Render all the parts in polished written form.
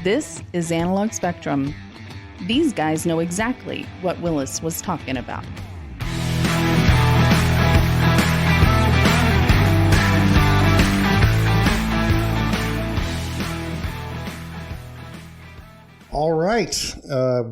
This is Analog Spectrum. These guys know exactly what Willis was talking about. All right,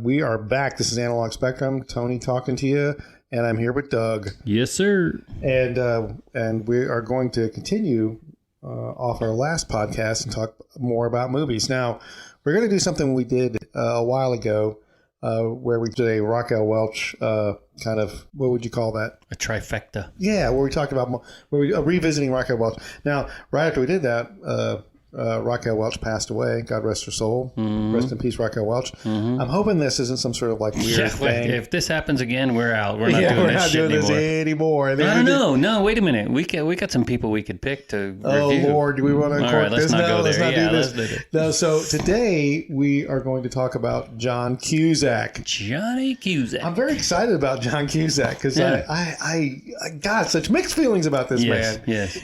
we are back. This is Analog Spectrum. Tony talking to you, and I'm here with Doug. Yes, sir. And we are going to continue off our last podcast and talk more about movies. Now, we're going to do something we did a while ago, where we did a Raquel Welch kind of, what would you call that? A trifecta. Yeah, where we talked about revisiting Raquel Welch. Now, right after we did that, Raquel Welch passed away. God rest her soul. Mm-hmm. Rest in peace, Raquel Welch. Mm-hmm. I'm hoping this isn't some sort of like weird thing. If this happens again, we're out. We're not doing this shit anymore. I don't know. No, wait a minute. We got some people we could pick to review. Oh, Lord. Do we want to cork this? No, let's not do this. Let's do it. No, so today we are going to talk about John Cusack. Johnny Cusack. I'm very excited about John Cusack because I got such mixed feelings about this man. Yes.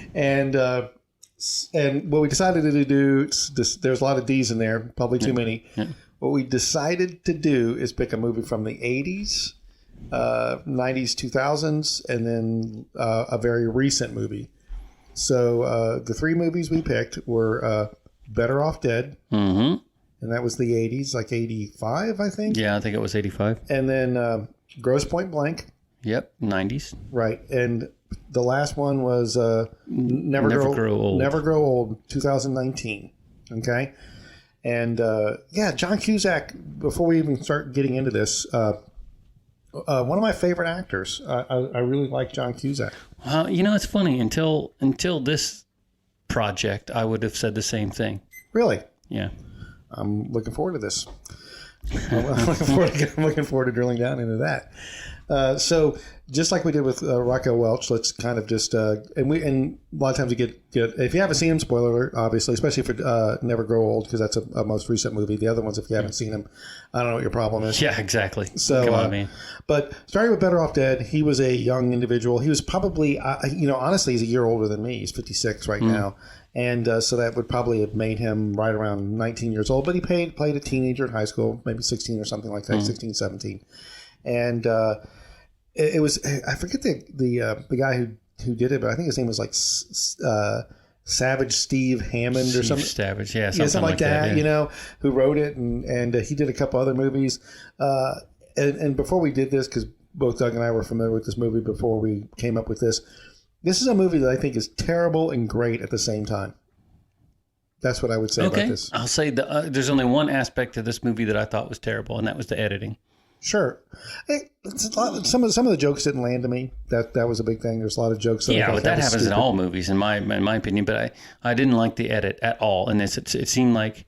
And what we decided to do, there's a lot of D's in there, probably too many. Yeah. What we decided to do is pick a movie from the 80s, 90s, 2000s, and then a very recent movie. So the three movies we picked were Better Off Dead, and that was the 80s, like 85, I think. Yeah, I think it was 85. And then Grosse Pointe Blank. Yep, 90s. Right, and the last one was Never Grow Old, 2019. Okay, and John Cusack. Before we even start getting into this, one of my favorite actors. I really like John Cusack. It's funny. Until this project, I would have said the same thing. Really? Yeah. I'm looking forward to this. I'm looking forward to drilling down into that. So just like we did with Raquel Welch, let's kind of just and a lot of times we get if you haven't seen him, spoiler alert, obviously, especially for Never Grow Old because that's a most recent movie. The other ones, if you haven't seen them, I don't know what your problem is. Yeah, exactly. So, come on, man. But starting with Better Off Dead, he was a young individual. He was probably, honestly, he's a year older than me. He's 56 right now. And so that would probably have made him right around 19 years old. But he played a teenager in high school, maybe 16 or something like that, 16, 17. And it was, I forget the guy who did it, but I think his name was like Savage Steve Hammond or something. Savage, something like that, who wrote it. And he did a couple other movies. And before we did this, because both Doug and I were familiar with this movie before we came up with this, this is a movie that I think is terrible and great at the same time. That's what I would say about this. I'll say there's only one aspect to this movie that I thought was terrible, and that was the editing. Sure. Some of the jokes didn't land to me. That was a big thing. There's a lot of jokes. But that happens in all movies, in my opinion. But I didn't like the edit at all. And it seemed like,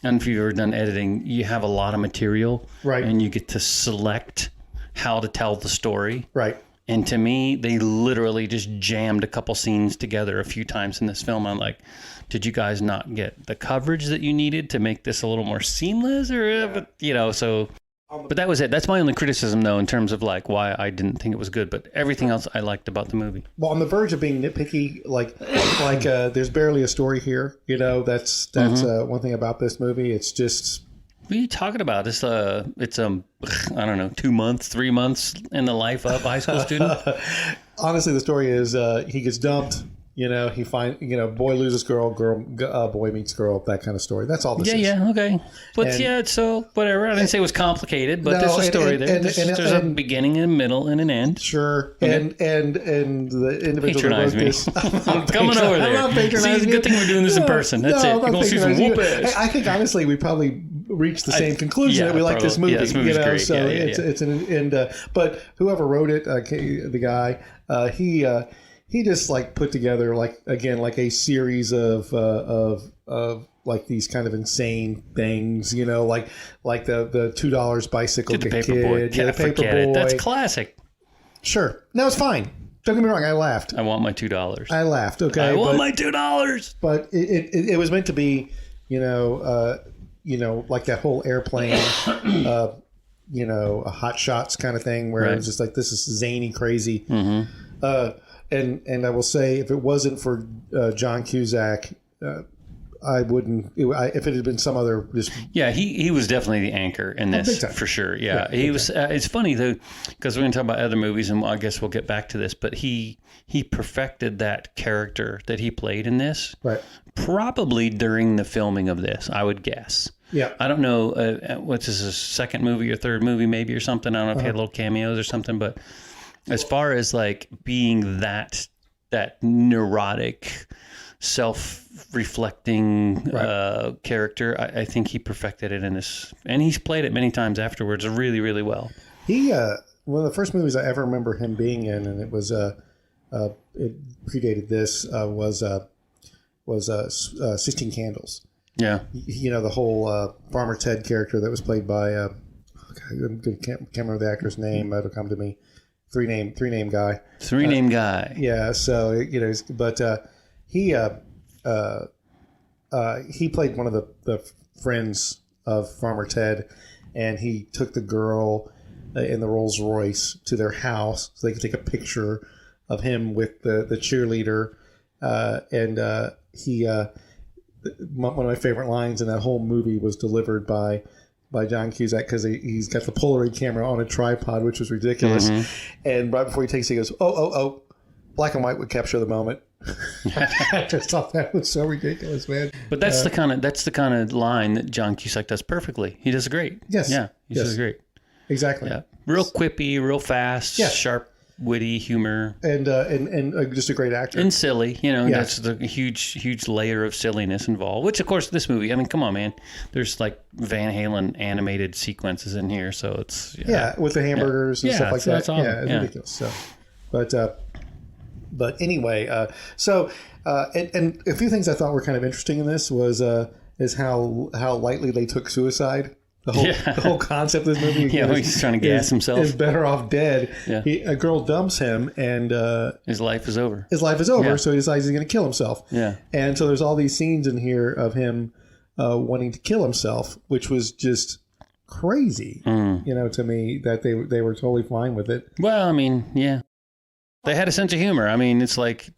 I don't know if you've ever done editing, you have a lot of material. Right. And you get to select how to tell the story. Right. And to me, they literally just jammed a couple scenes together a few times in this film. I'm like, did you guys not get the coverage that you needed to make this a little more seamless? But that was it. That's my only criticism, though, in terms of like why I didn't think it was good. But everything else I liked about the movie. Well, on the verge of being nitpicky, like there's barely a story here. That's one thing about this movie. It's just. What are you talking about? It's I don't know, 2 months, 3 months in the life of a high school student. Honestly, the story is he gets dumped. He boy loses girl, boy meets girl, that kind of story. That's all this is. Yeah, okay. But so whatever. I didn't say it was complicated, but there's a story there. There's a beginning, a middle, and an end. Sure. And the individual patronize who wrote this. I'm coming over there. I'm not patronizing See, good thing we're doing this in person. That's it. You're going to see some whoop-ass. I think, honestly, we probably reached the same conclusion that we like this movie. Yeah, this movie's great. So it's an end. But whoever wrote it, the guy, he just like put together like a series of like these kind of insane things, like the $2 bicycle the kid, paper boy. the paper boy. That's classic. Sure, no, it's fine. Don't get me wrong, I laughed. I want my $2. I laughed. Okay, I want my $2. But it was meant to be, like that whole airplane. A Hot Shots kind of thing where it was just like, this is zany, crazy. And I will say, if it wasn't for John Cusack I wouldn't. If it had been some other, just Yeah, he was definitely the anchor in big this time. for sure. Yeah, he was. It's funny though, because we're going to talk about other movies, and I guess we'll get back to this. But he perfected that character that he played in this, right. probably during the filming of this, I would guess. Yeah. I don't know what's his second movie or third movie maybe or something. I don't know if he had little cameos or something, but as far as like being that neurotic, self-reflecting character, I think he perfected it in this, and he's played it many times afterwards really, really well. He one of the first movies I ever remember him being in, and it was it predated this, was 16 Candles. Yeah. You know, the whole Farmer Ted character that was played by I can't remember the actor's name. It'll come to me. Three name guy. Three-name guy. Yeah. So you know, but he played one of the friends of Farmer Ted, and he took the girl in the Rolls Royce to their house so they could take a picture of him with the cheerleader, and one of my favorite lines in that whole movie was delivered by John Cusack, because he's got the Polaroid camera on a tripod, which was ridiculous. And right before he takes it, he goes, oh, black and white would capture the moment. I just thought that was so ridiculous, man. But that's the kind of line that John Cusack does perfectly. He does great. Yes. Yeah, he does great. Exactly. Yeah, real quippy, real fast, Yeah. sharp, witty humor, and just a great actor. and silly. You know, Yeah. that's the huge layer of silliness involved. Which, of course, this movie. I mean, come on, man. There's like Van Halen animated sequences in here, so it's with the hamburgers and stuff like that. That's awesome. Yeah, it's ridiculous. So, but anyway, and a few things I thought were kind of interesting in this is how lightly they took suicide. The whole concept of this movie. Yeah, he's trying to gas himself. Is better off dead. Yeah. A girl dumps him, and his life is over. Yeah. So he decides he's going to kill himself. Yeah. And so there's all these scenes in here of him wanting to kill himself, which was just crazy. You know, to me, that they were totally fine with it. Well, I mean, yeah, they had a sense of humor. I mean, it's like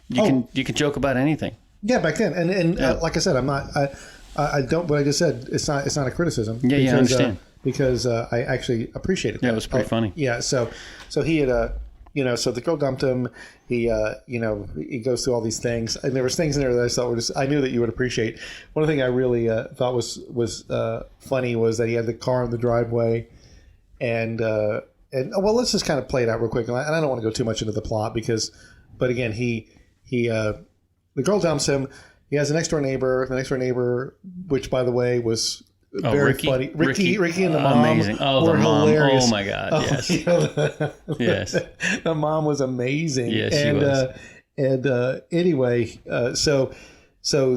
you can joke about anything. Yeah, back then, and like I said, I don't. What I just said, it's not a criticism. Yeah, I understand. Because I actually appreciated that. Yeah, it was pretty funny. Yeah, so he had so the girl dumped him. He he goes through all these things, and there was things in there that I thought I knew that you would appreciate. One thing I really thought was funny was that he had the car in the driveway, and well, let's just kind of play it out real quick. And I don't want to go too much into the plot but again, the girl dumps him. He has a next door neighbor. The next door neighbor, which by the way was very funny. Ricky and the mom amazing. Were the mom. hilarious. Oh my God! Yes. Yes. The mom was amazing. Yes, she was. Anyway, so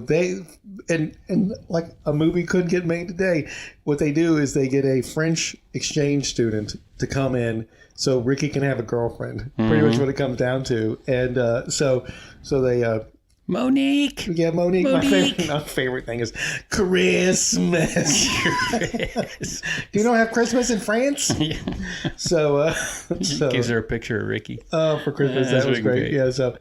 they and like a movie could get made today. What they do is they get a French exchange student to come in so Ricky can have a girlfriend. Pretty much what it comes down to. And so they. Monique. Yeah, Monique. My favorite thing is Christmas. Do you not have Christmas in France? Yeah. So gives her a picture of Ricky. Oh, for Christmas, that was great. Yeah. So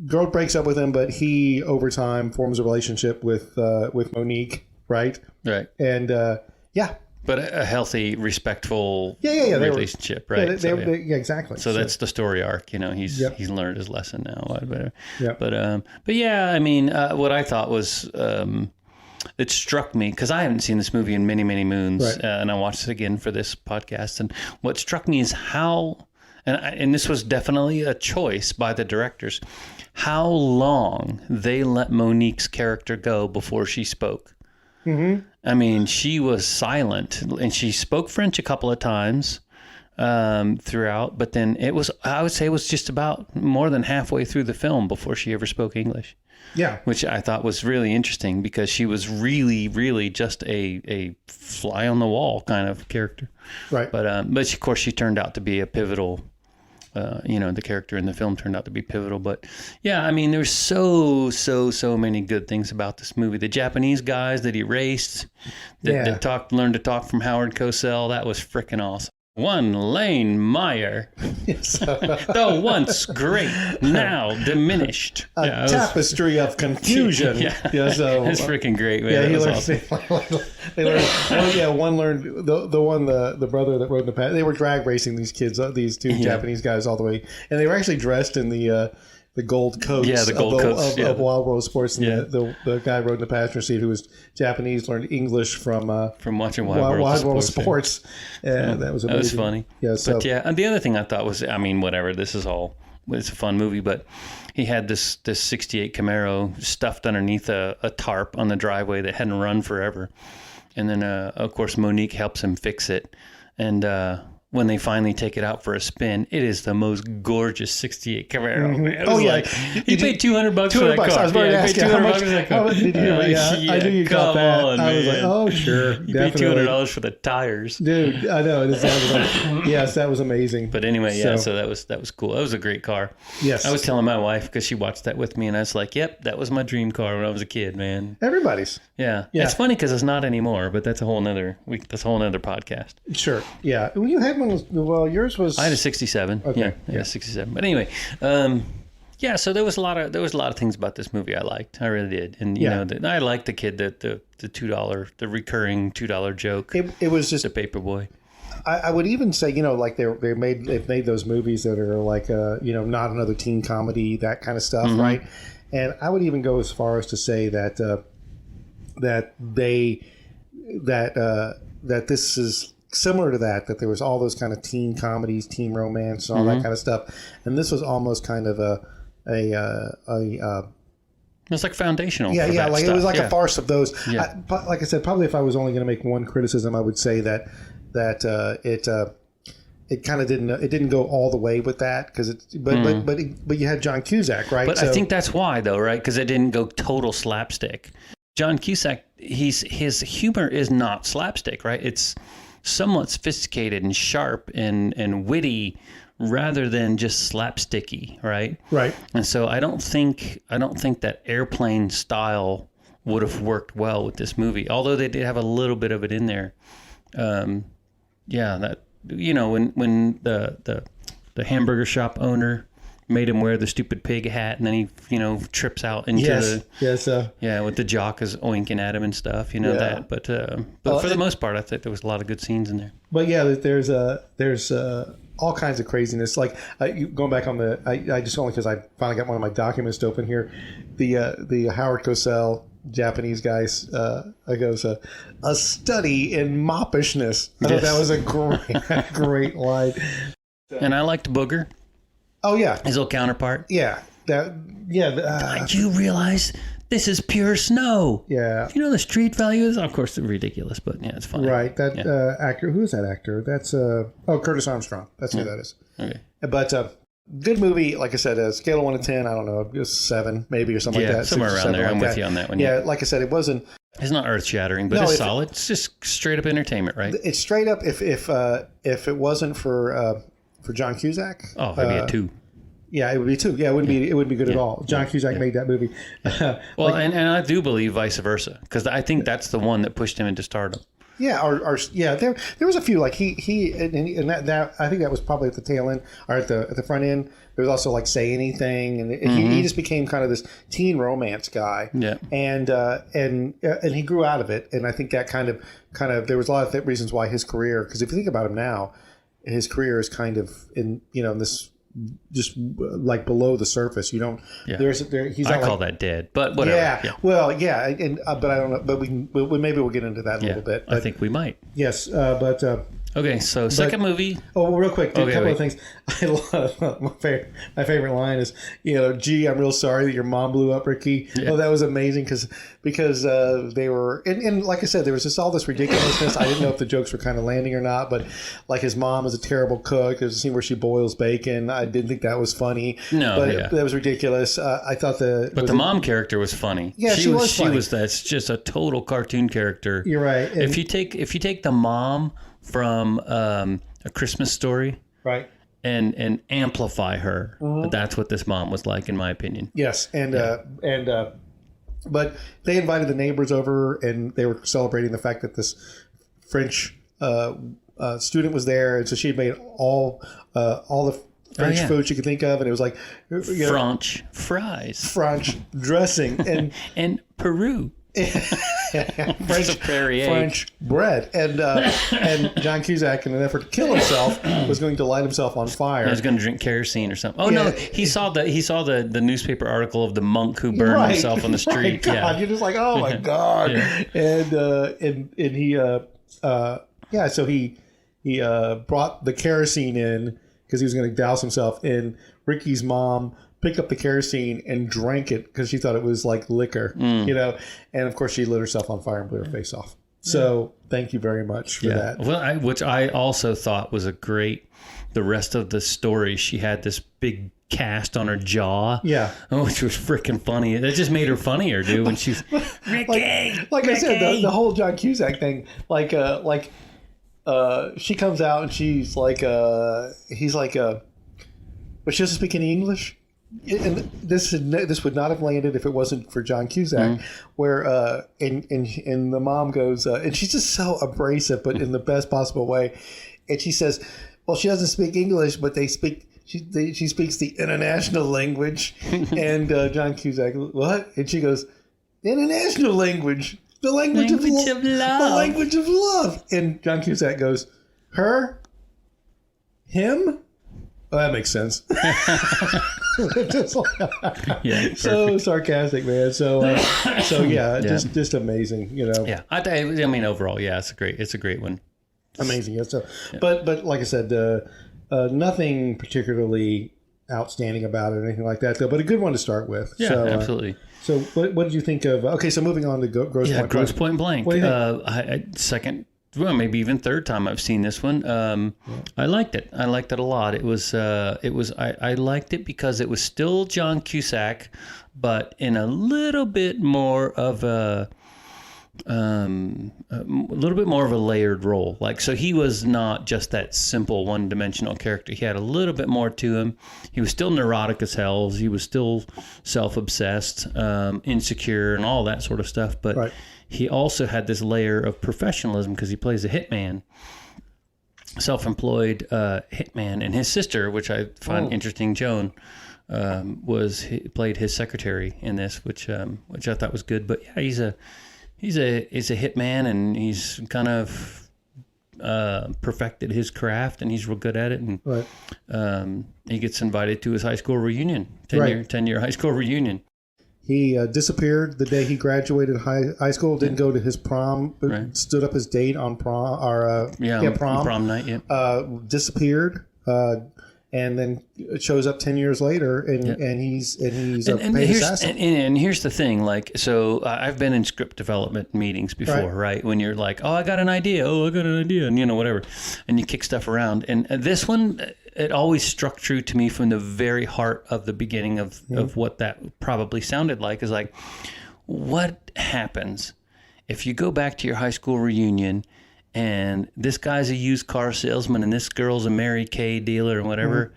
girl breaks up with him, but he over time forms a relationship with Monique, right? Right. And But a healthy, respectful relationship, right? Yeah, exactly. So that's the story arc. You know, he's learned his lesson now. Whatever. Yeah. But yeah, I mean, what I thought was it struck me because I haven't seen this movie in many, many moons, right. And I watched it again for this podcast. And what struck me is how, and this was definitely a choice by the directors, how long they let Monique's character go before she spoke. Mm-hmm. I mean, she was silent, and she spoke French a couple of times throughout, but then I would say it was just about more than halfway through the film before she ever spoke English. Yeah. Which I thought was really interesting because she was really, really just a fly on the wall kind of character. Right. But of course, she turned out to be a pivotal the character in the film turned out to be pivotal. But yeah, I mean, there's so many good things about this movie. The Japanese guys that he raced, that learned to talk from Howard Cosell, that was freaking awesome. One Lane Meyer, though once great, now diminished. A tapestry of confusion. So it's freaking great, man. Yeah, he learned. Awesome. One learned the brother that rode in the past. They were drag racing these kids, these two Japanese guys, all the way, and they were actually dressed in the gold coats, of Wild World Sports. And the guy rode in the passenger seat who was Japanese, learned English from watching Wild World Sports. Yeah, that was amazing. That was funny. Yeah, but and the other thing I thought was, I mean, whatever. This is all. It's a fun movie, but he had this '68 Camaro stuffed underneath a tarp on the driveway that hadn't run forever, and then of course Monique helps him fix it, and when they finally take it out for a spin, it is the most gorgeous '68 Camaro. Mm-hmm. You paid $200 for that car. I was about to ask you how much. How much did you? I knew you got that. I was like, oh sure, you paid $200 for the tires, dude. I know. It sounded like, yes, that was amazing. But anyway, so that was cool. That was a great car. Yes, I was telling my wife because she watched that with me, and I was like, yep, that was my dream car when I was a kid, man. Everybody's. Yeah. It's funny because it's not anymore, but that's a whole nother podcast. Sure. Yeah. Well, you had one. Well, yours was. I had a '67. Okay. Yeah, '67. But anyway, so there was a lot of things about this movie I liked. I really did, and you know, I liked the kid that the $2, the recurring $2 joke. It was just the paperboy. I would even say, you know, like they've made those movies that are like not another teen comedy, that kind of stuff, right? And I would even go as far as to say that that this is similar to that there was all those kind of teen comedies, teen romance, and all that kind of stuff, and this was almost kind of it's like foundational. Yeah, like stuff. It was like a farce of those. Yeah. Like I said, probably if I was only going to make one criticism, I would say that it kind of didn't go all the way with that because but you had John Cusack, right? But I think that's why though, right? Because it didn't go total slapstick. John Cusack, his humor is not slapstick, right? It's somewhat sophisticated and sharp and witty rather than just slapsticky, right? Right. And so I don't think that airplane style would have worked well with this movie, although they did have a little bit of it in there. That, you know, when the hamburger shop owner made him wear the stupid pig hat, and then he, you know, trips out into with the jock is oinking at him and stuff, you know, that. But for the most part, I think there was a lot of good scenes in there. But yeah, there's all kinds of craziness. Like going back on I just only because I finally got one of my documents to open here, the Howard Cosell Japanese guys goes a study in moppishness. I thought that was a great line. And I liked Booger. Oh yeah, his little counterpart. Yeah, Did you realize this is pure snow? Yeah. You know the street value is, of course, it's ridiculous, but yeah, it's funny. Right. That actor. Who is that actor? That's Curtis Armstrong. That's who that is. Okay. But good movie. Like I said, scale of 1 to 10. I don't know. It was 7 maybe or something like that. Somewhere around there. I'm with you on that one. Yeah. Like I said, it wasn't. It's not earth shattering, but it's solid. It's just straight up entertainment, right? It's straight up. If it wasn't for John Cusack, it'd be a 2. Yeah, it would be 2. Yeah, it wouldn't be good at all. John Cusack made that movie. Well, and I do believe vice versa, because I think that's the one that pushed him into stardom. Yeah, there was a few like he and that I think that was probably at the tail end or at the front end. There was also like Say Anything, and he just became kind of this teen romance guy. Yeah, and he grew out of it, and I think that kind of there was a lot of reasons why his career, because if you think about him now, his career is kind of in this. Just like below the surface, you don't. Yeah. He's. I call that dead, but whatever. Yeah. Well, yeah, and but I don't know. But maybe we'll get into that a little bit. But, I think we might. Yes, but. Okay, so second movie. Oh, well, real quick, a couple of things. I love my favorite line is, gee, I'm real sorry that your mom blew up, Ricky. Yeah. Oh, that was amazing because they were and like I said, there was just all this ridiculousness. I didn't know if the jokes were kind of landing or not, but like his mom is a terrible cook. There's a scene where she boils bacon. I didn't think that was funny. No, but that was ridiculous. I thought the mom character was funny. Yeah, she was funny. That's just a total cartoon character. You're right. And if you take the mom from A Christmas Story, right, and amplify her, that's what this mom was like, in my opinion. Yes, but they invited the neighbors over, and they were celebrating the fact that this French student was there, and so she had made all the French food she could think of, and it was like French fries, French dressing, and Peru. French bread, and John Cusack, in an effort to kill himself, was going to light himself on fire. He was going to drink kerosene or something. Oh no, he saw the newspaper article of the monk who burned himself on the street. Right, God, you're just like, oh my God, and he so he brought the kerosene in because he was going to douse himself, and Ricky's mom picked up the kerosene and drank it because she thought it was like liquor, and of course she lit herself on fire and blew her face off. So thank you very much for that. Well, which I also thought was the rest of the story. She had this big cast on her jaw, which was freaking funny. That just made her funnier, dude. When she's Ricky, like I said, the whole John Cusack thing, she comes out and she's like, he's like, but she doesn't speak any English. And this would not have landed if it wasn't for John Cusack, where and the mom goes, and she's just so abrasive, but in the best possible way. And she says, well, she doesn't speak English, but she speaks the international language. And John Cusack, what? And she goes, international language, the language of love. The language of love. And John Cusack goes, her, him. Oh, that makes sense. So sarcastic, man. So just amazing, Yeah, I mean, overall, it's a great one. Amazing, yeah. So, but like I said, nothing particularly outstanding about it or anything like that, though. But a good one to start with. Yeah, so, absolutely. So, what did you think of? Okay, so moving on to Grosse Pointe. Grosse Pointe Blank. What do you think? Second. Well, maybe even third time I've seen this one. I liked it. I liked it a lot. I liked it because it was still John Cusack, but in a little bit more of a layered role. Like, so he was not just that simple one-dimensional character. He had a little bit more to him. He was still neurotic as hell. He was still self-obsessed, insecure, and all that sort of stuff. But right. He also had this layer of professionalism because he plays a hitman, self-employed hitman, and his sister, which I find interesting, Joan, played his secretary in this, which I thought was good. But yeah, he's a hitman, and he's kind of perfected his craft, and he's real good at it. And right. He gets invited to his high school reunion, 10-year high school reunion. He disappeared the day he graduated high school. Didn't go to his prom. But stood up his date on prom. Prom night. Yeah. Disappeared. And then it shows up 10 years later, and he's a paid assassin. And here's the thing, like, so I've been in script development meetings before, right? When you're like, I got an idea, and whatever, and you kick stuff around. And this one, it always struck true to me from the very heart of the beginning of what that probably sounded like, is like, what happens if you go back to your high school reunion and this guy's a used car salesman and this girl's a Mary Kay dealer and whatever.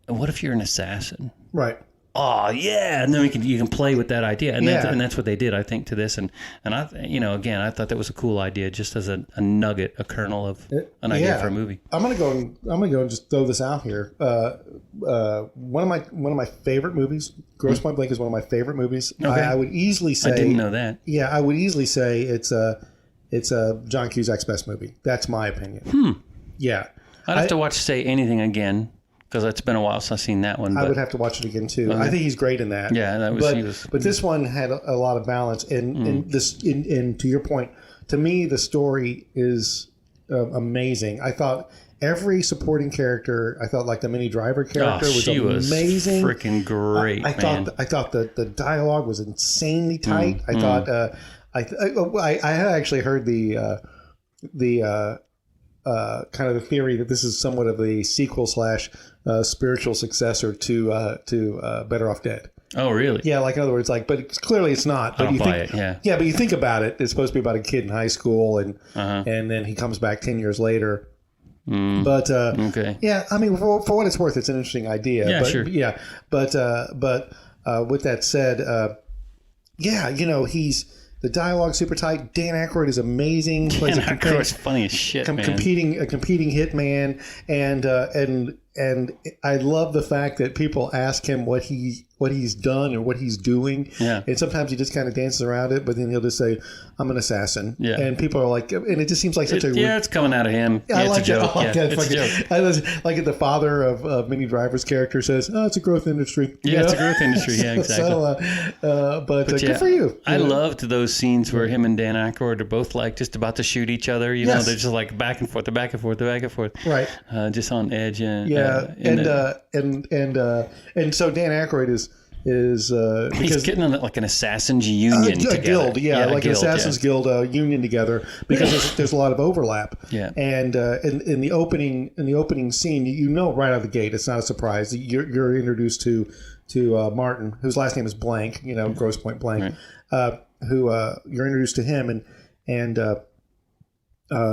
And what if you're an assassin? Right. Oh yeah, and then you can play with that idea, and that's what they did, I think, to this. And I again, I thought that was a cool idea, just as a nugget, a kernel of an idea for a movie. I'm gonna go and just throw this out here. One of my favorite movies, Grosse Pointe Blank, is one of my favorite movies. Okay. I would easily say, I didn't know that. Yeah, I would easily say it's John Cusack's best movie. That's my opinion. Yeah. I'd have to watch Say Anything again, because it's been a while since I've seen that one. I would have to watch it again too. Okay. I think he's great in that. Yeah, but this one had a lot of balance, and to your point, to me the story is amazing. I thought every supporting character, I thought like the Minnie Driver character was amazing, freaking great. I thought the dialogue was insanely tight. I thought I had actually heard the kind of the theory that this is somewhat of the sequel / spiritual successor to Better Off Dead. Oh, really? Yeah, like in other words, like, but clearly it's not. But I don't buy it. Yeah. Yeah, but you think about it, it's supposed to be about a kid in high school, and then he comes back 10 years later. But okay. Yeah, I mean, for what it's worth, it's an interesting idea. Yeah, but, sure. Yeah, but with that said, he's The dialogue super tight. Dan Aykroyd is amazing. Plays Dan Aykroyd's funny as shit, man. Competing hitman, and I love the fact that people ask him what he's done or what he's doing. Yeah. And sometimes he just kind of dances around it, but then he'll just say, "I'm an assassin." Yeah. And people are like, and it just seems like such a it's coming out of him. Yeah, I like it's a joke. I like that. It's a joke. I like it. The father of Minnie Driver's character says, "Oh, it's a growth industry." Yeah, it's a growth industry. Yeah, exactly. But good for you. I loved those scenes where him and Dan Aykroyd are both like just about to shoot each other. You know, they're just like back and forth, they're back and forth, they're back and forth. Right. Just on edge. And, and so Dan Aykroyd is because he's getting in like an assassin's union together. A guild, like an guild, assassin's guild union together because there's a lot of overlap. Yeah. And in the opening scene, you know right out of the gate, it's not a surprise. You're introduced to Martin, whose last name is Blank. You know, Grosse Pointe Blank. Right. Who you're introduced to him, and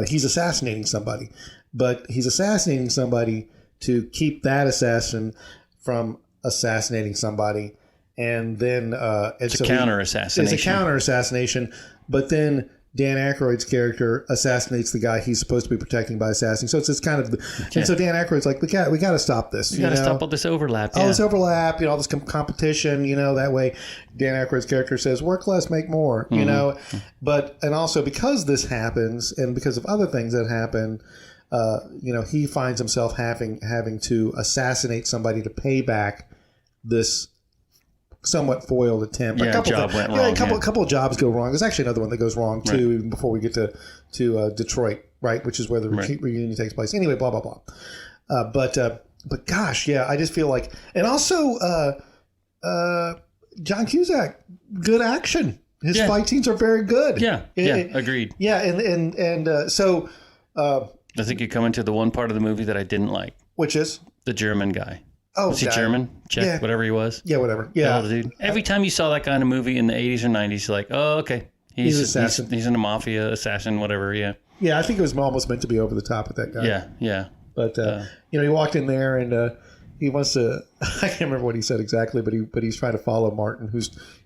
he's assassinating somebody, but he's assassinating somebody to keep that assassin from assassinating somebody. And then it's a counter assassination. It's a counter assassination, but then Dan Aykroyd's character assassinates the guy he's supposed to be protecting by assassinating. So it's this kind of, and so Dan Aykroyd's like, we got to stop this. We got to stop all this overlap. All this overlap, all this competition. That way, Dan Aykroyd's character says, "Work less, make more." But and also because this happens, and because of other things that happen, he finds himself having to assassinate somebody to pay back this somewhat foiled attempt. Yeah, a couple of jobs go wrong. There's actually another one that goes wrong too, even before we get to Detroit, right, which is where the reunion takes place. Anyway, blah blah blah. But gosh, yeah, I just feel like, and also John Cusack, good action. His fight scenes are very good. Yeah, agreed. Yeah, and so I think you're coming to the one part of the movie that I didn't like, which is the German guy. Oh, was he German? Czech, whatever he was. Yeah, whatever. Yeah, dude. Every time you saw that guy in a movie in the 80s or 90s, you're like, oh, okay, he's an assassin. He's in a mafia assassin, whatever. Yeah. Yeah, I think it was almost meant to be over the top with that guy. Yeah. But he walked in there and he wants to. I can't remember what he said exactly, but he's trying to follow Martin.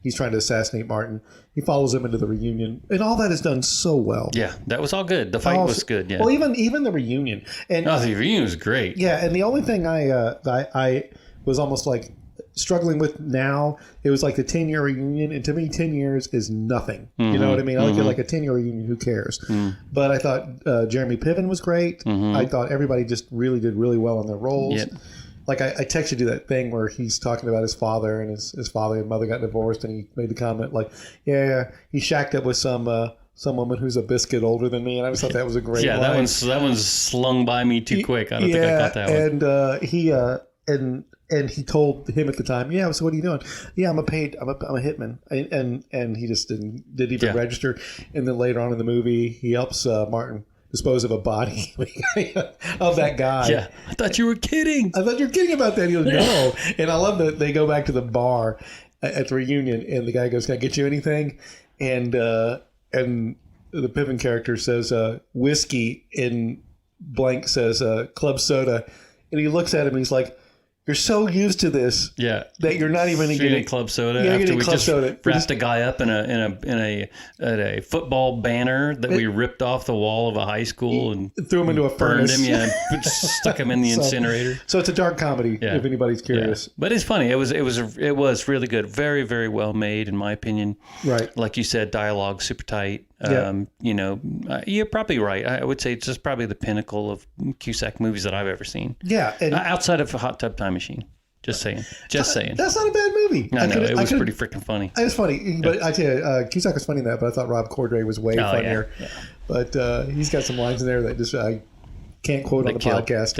He's trying to assassinate Martin. He follows him into the reunion, and all that is done so well. Yeah, that was all good. The fight was good. Yeah. Well, even the reunion, and the reunion was great. Yeah, and the only thing I was almost like struggling with now, it was like the 10-year reunion, and to me 10 years is nothing. Mm-hmm. You know what I mean? I look at like a 10-year reunion, who cares? Mm-hmm. But I thought Jeremy Piven was great. Mm-hmm. I thought everybody just really did really well in their roles. Yep. Like I texted you that thing where he's talking about his father, and his father and mother got divorced, and he made the comment like, yeah, he shacked up with some woman who's a biscuit older than me, and I just thought that was a great line. that one's slung by me too quick. I don't think I got that one. And he told him at the time, yeah, so what are you doing? Yeah, I'm a hitman. And he just didn't even register. And then later on in the movie, he helps Martin dispose of a body of that guy. Yeah, I thought you were kidding. I thought you were kidding about that. He goes, no. And I love that they go back to the bar at the reunion, and the guy goes, can I get you anything? And the Piven character says, whiskey, and Blank says, club soda. And he looks at him and he's like, you're so used to this that you're not even getting club soda after we just wrapped a guy up in a football banner that we ripped off the wall of a high school and threw him into a furnace. Burned him, stuck him in the incinerator. So it's a dark comedy if anybody's curious. Yeah. But it's funny. It was really good. Very, very well made in my opinion. Right. Like you said, dialogue super tight. You're probably right. I would say it's just probably the pinnacle of Cusack movies that I've ever seen. Yeah, and outside of A Hot Tub Time Machine. Just saying. That's not a bad movie. No, it was pretty freaking funny. It was funny, but I tell you, Cusack was funny in that. But I thought Rob Corddry was way funnier. Yeah. But he's got some lines in there that just I can't quote on the podcast.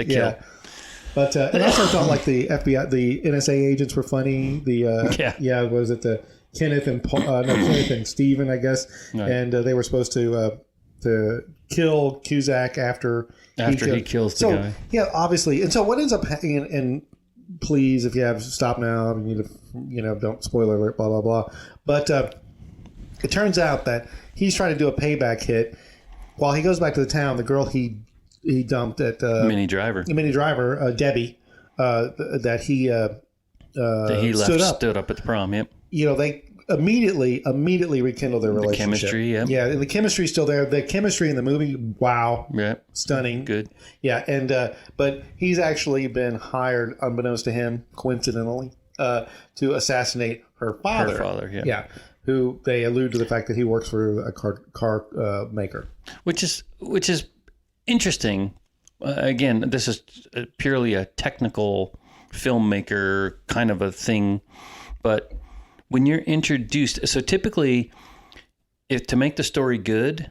But and also I thought like the FBI, the NSA agents were funny. Was it the Kenneth and Steven, I guess, right. And they were supposed to kill Cusack after he kills the guy. Yeah, obviously. And so what ends up happening, and please, if you have stop now, you need to, don't spoiler alert, blah blah blah. But it turns out that he's trying to do a payback hit. While he goes back to the town, the girl he dumped at Minnie Driver, Debbie, that he stood up at the prom. Yep. immediately rekindle their relationship. chemistry, yeah. Yeah, and the chemistry's still there. The chemistry in the movie, wow. Yeah. Stunning. Good. Yeah, and but he's actually been hired, unbeknownst to him, coincidentally, to assassinate her father. Her father, yeah. Yeah, who they allude to the fact that he works for a car maker. Which is interesting. Again, this is purely a technical filmmaker kind of a thing, but when you're introduced, so typically, if to make the story good,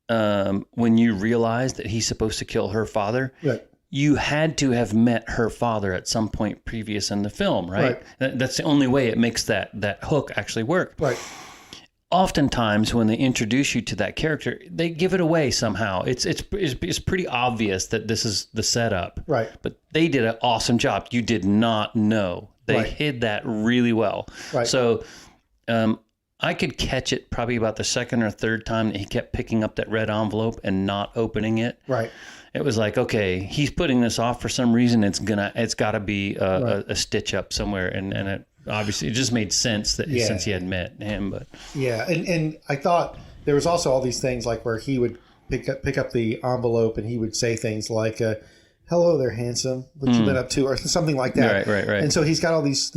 when you realize that he's supposed to kill her father, Right. you had to have met her father at some point previous in the film, right? That's the only way it makes that hook actually work. Right. Oftentimes, when they introduce you to that character, they give it away somehow. It's pretty obvious that this is the setup. Right. But they did an awesome job. You did not know. They Right. hid that really well. Right. So I could catch it probably about the second or third time that he kept picking up that red envelope and not opening it. Right. It was like, okay, he's putting this off for some reason. It's got to be a stitch up somewhere, and it obviously it just made sense that since he had met him. But yeah, and I thought there was also all these things like where he would pick up the envelope and he would say things like, "Hello there, handsome. What you been up to?" or something like that. Right. And so he's got all these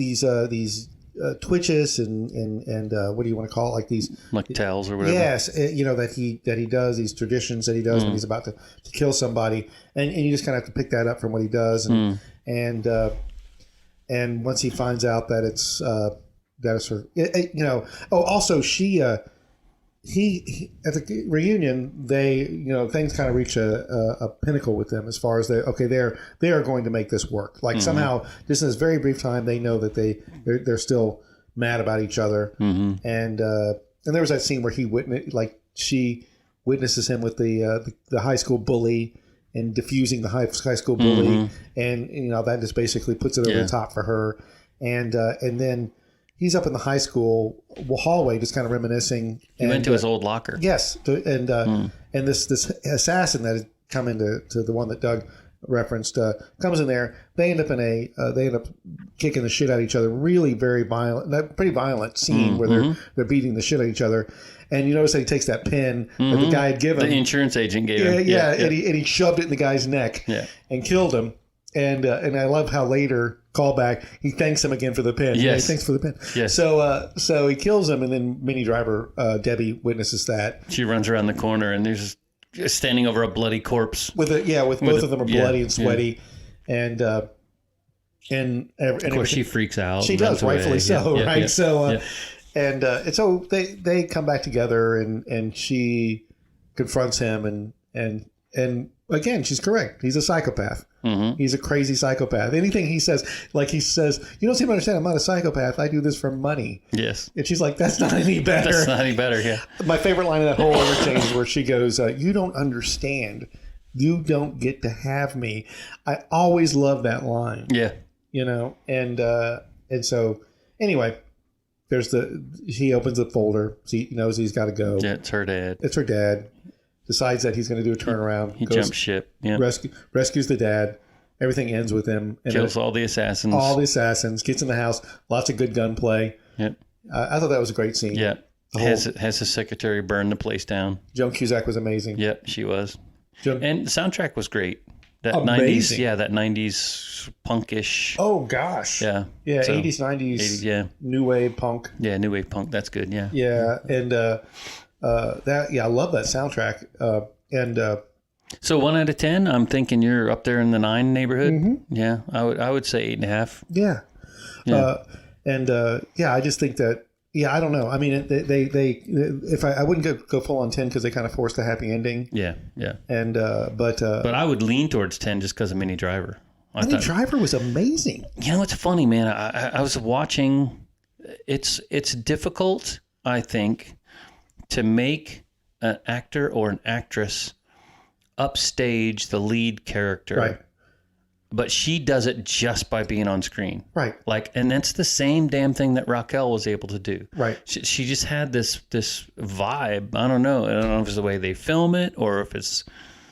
twitches and what do you want to call it? Like these like tells or whatever. Yes, that he does, these traditions that he does when he's about to kill somebody, and you just kind of have to pick that up from what he does, and once he finds out that it's her, also she he at the reunion they things kind of reach a pinnacle with them as far as they are going to make this work, like somehow just in this very brief time they know that they're still mad about each other, and there was that scene where she witnesses him with the high school bully and diffusing the high school bully, and that just basically puts it over the top for her, and then he's up in the high school hallway just kind of reminiscing. He went to his old locker. Yes, and this assassin that had come into the one that Doug referenced comes in there. They end up kicking the shit out of each other. Really very violent, pretty violent scene where they're beating the shit out of each other. And you notice that he takes that pin that the guy had given. The insurance agent gave him. Yeah. And he shoved it in the guy's neck and killed him. And I love how later, callback, he thanks him again for the pin. Yes. Yeah, thanks for the pin. Yes. So he kills him, and then Minnie Driver, Debbie, witnesses that. She runs around the corner, and there's just standing over a bloody corpse. Both of them are bloody and sweaty. And of course, she freaks out. She does, rightfully so, right? Yeah. So, and so they come back together, and she confronts him, and again, she's correct. He's a psychopath. He's a crazy psychopath. Anything he says, you don't seem to understand. I'm not a psychopath. I do this for money. Yes. And she's like, that's not any better. That's not any better. Yeah. My favorite line of that whole interchange is where she goes, "You don't understand. You don't get to have me." I always love that line. Yeah. And so anyway, he opens the folder. He knows he's got to go. Yeah, it's her dad. It's her dad. Decides that he's going to do a turnaround. He jumps ship. Yeah. Rescues the dad. Everything ends with him. And kills all the assassins. Gets in the house. Lots of good gunplay. Yep. I thought that was a great scene. Yeah. Has his secretary burn the place down. Joan Cusack was amazing. Yep, she was. And the soundtrack was great. That amazing. 90s, that 90s punkish. Oh gosh. Yeah. Yeah, so, 80s, 90s. 80s, yeah. New wave punk. Yeah, new wave punk. That's good. Yeah. Yeah, and I love that soundtrack. So 1 out of 10, I'm thinking you're up there in the 9 neighborhood. Yeah, I would say 8.5. Yeah. I just think that. Yeah, I don't know. I mean, if I wouldn't go full on 10 because they kind of forced a happy ending. Yeah. And but I would lean towards 10 just because of Minnie Driver. Minnie Driver was amazing. You know, it's funny, man. I was watching. It's difficult, I think, to make an actor or an actress upstage the lead character. Right. But she does it just by being on screen. Right. And that's the same damn thing that Raquel was able to do. Right. She just had this vibe. I don't know if it's the way they film it or if it's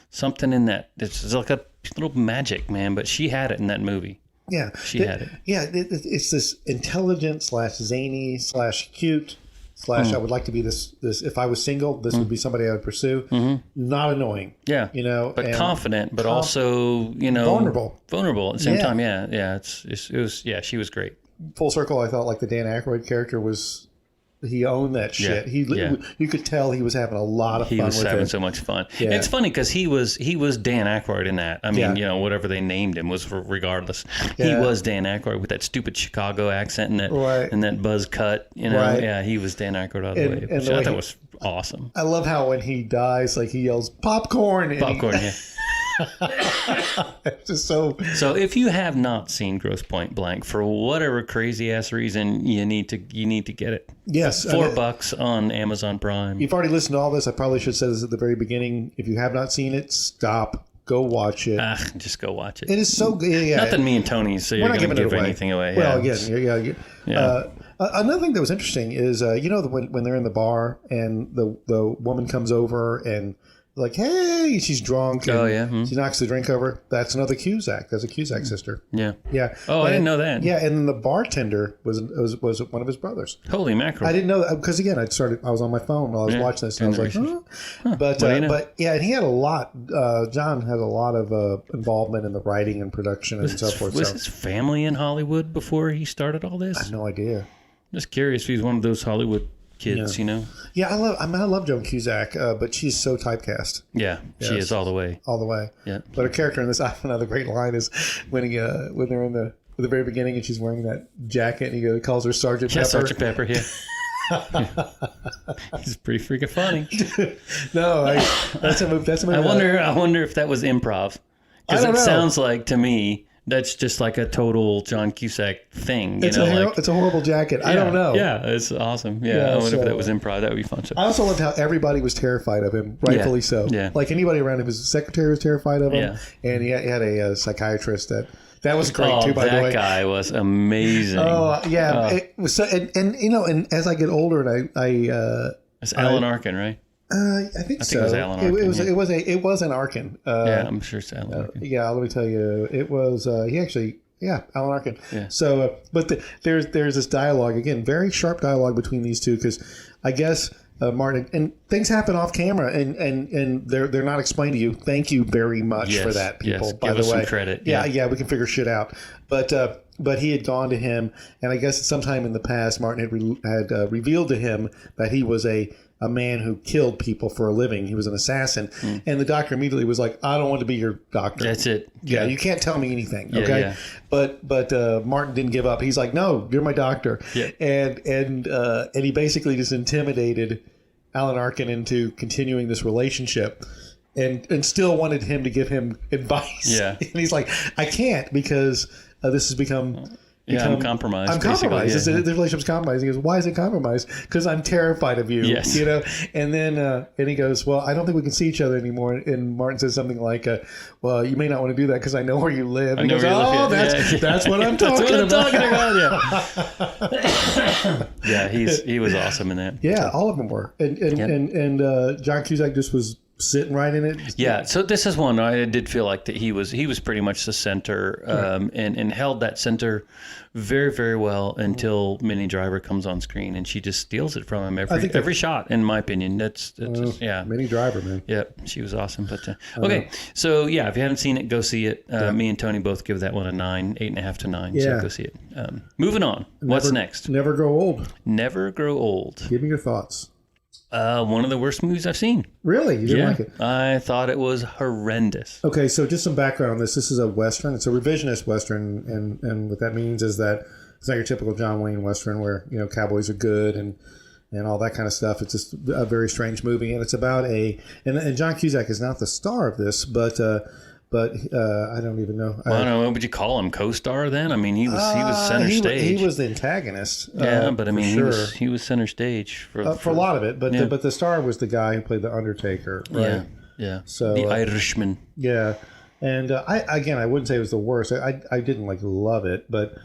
something in that. It's like a little magic, man. But she had it in that movie. Yeah. She had it. Yeah. It's this intelligent / zany / cute / I would like to be this. If I was single, this would be somebody I would pursue. Not annoying. Yeah. But confident, but also, vulnerable at the same time. Yeah. It was, she was great. Full circle, I thought like the Dan Aykroyd character he owned that shit. You could tell he was having a lot of fun with it. He was having so much fun. Yeah. It's funny because he was Dan Aykroyd in that. I mean, whatever they named him was regardless. He was Dan Aykroyd with that stupid Chicago accent and that buzz cut. Yeah, he was Dan Aykroyd all the way. Which I thought was awesome. I love how when he dies, like he yells popcorn. Popcorn, yeah. It's just so if you have not seen Grosse Pointe Blank for whatever crazy ass reason, you need to get it. Yes, $4 on Amazon Prime. You've already listened to all this. I probably should have said this at the very beginning. If you have not seen it, stop. Go watch it. Just go watch it. It is so good. Yeah. Not that me and Tony, so you're going to give anything away. Well, again, another thing that was interesting is when they're in the bar and the woman comes over and like, hey, she's drunk. And she knocks the drink over. That's another Cusack. That's a Cusack sister. Yeah. Yeah. Oh, I didn't know that. Yeah, and then the bartender was one of his brothers. Holy mackerel! I didn't know that because again, I was on my phone while I was watching this, and I was like, but yeah, and he had a lot. John had a lot of involvement in the writing and production and so forth. Was his family in Hollywood before he started all this? I have no idea. I'm just curious if he's one of those Hollywood kids, Yeah, I love Joan Cusack, but she's so typecast. Yeah, she is all the way. All the way. Yeah. But her character in this, another great line is when they're in the very beginning and she's wearing that jacket and he calls her Sergeant Pepper. Sergeant Pepper, yeah. He's pretty freaking funny. No, that's a movie. I wonder if that was improv. Because it sounds like to me that's just like a total John Cusack thing. It's a horrible jacket. I don't know. Yeah, it's awesome. Yeah, I wonder if that was improv. That would be fun. I also loved how everybody was terrified of him, rightfully so. Yeah. Like anybody around him, his secretary was terrified of him, and he had a psychiatrist that was great too. By the way, that guy was amazing. Oh yeah, it was so, and as I get older, and it's Alan Arkin, right? I think so. It was Alan Arkin. It was an Arkin. I'm sure it's Alan Arkin. Yeah, let me tell you, it was. He actually, Alan Arkin. Yeah. So, but there's this dialogue again, very sharp dialogue between these two because I guess Martin and things happen off camera and they're not explained to you. Thank you very much for that, people. By give the us way, some credit. Yeah, we can figure shit out. But he had gone to him, and I guess sometime in the past, Martin had revealed to him that he was a man who killed people for a living. He was an assassin. And the doctor immediately was like, I don't want to be your doctor. That's it. Yeah, you can't tell me anything. Okay. Yeah. But Martin didn't give up. He's like, no, you're my doctor. Yeah. And he basically just intimidated Alan Arkin into continuing this relationship and still wanted him to give him advice. Yeah. And he's like, I can't because this has become... I'm compromised. I'm compromised. The relationship's compromised. He goes, why is it compromised? Because I'm terrified of you. Yes. And then and he goes, well, I don't think we can see each other anymore. And Martin says something like, well, you may not want to do that because I know where you live. And he goes, that's what I'm talking about. Yeah, he was awesome in that. Yeah, all of them were. And John Cusack just was sitting right in it. Yeah, so this is one I did feel like that he was pretty much the center, and held that center very, very well until Minnie Driver comes on screen and she just steals it from him every shot. In my opinion, that's just, Minnie Driver, man. Yeah, she was awesome. But okay, so yeah, if you haven't seen it, go see it. Me and Tony both give that one a 9, 8.5 to 9. So go see it. Moving on. What's next? Never Grow Old. Never Grow Old. Give me your thoughts. One of the worst movies I've seen. Really? You didn't like it? I thought it was horrendous. Okay, so just some background on this. This is a Western. It's a revisionist Western, and what that means is that it's not your typical John Wayne Western where, cowboys are good and all that kind of stuff. It's just a very strange movie, and it's about and John Cusack is not the star of this, but I don't even know. Well, I don't know. What would you call him? Co-star then? I mean, he was center stage. He was the antagonist. Yeah, but I mean, he was center stage for a lot of it. But the star was the guy who played the Undertaker, right? Yeah. So the Irishman. Yeah, and I wouldn't say it was the worst. I didn't love it, but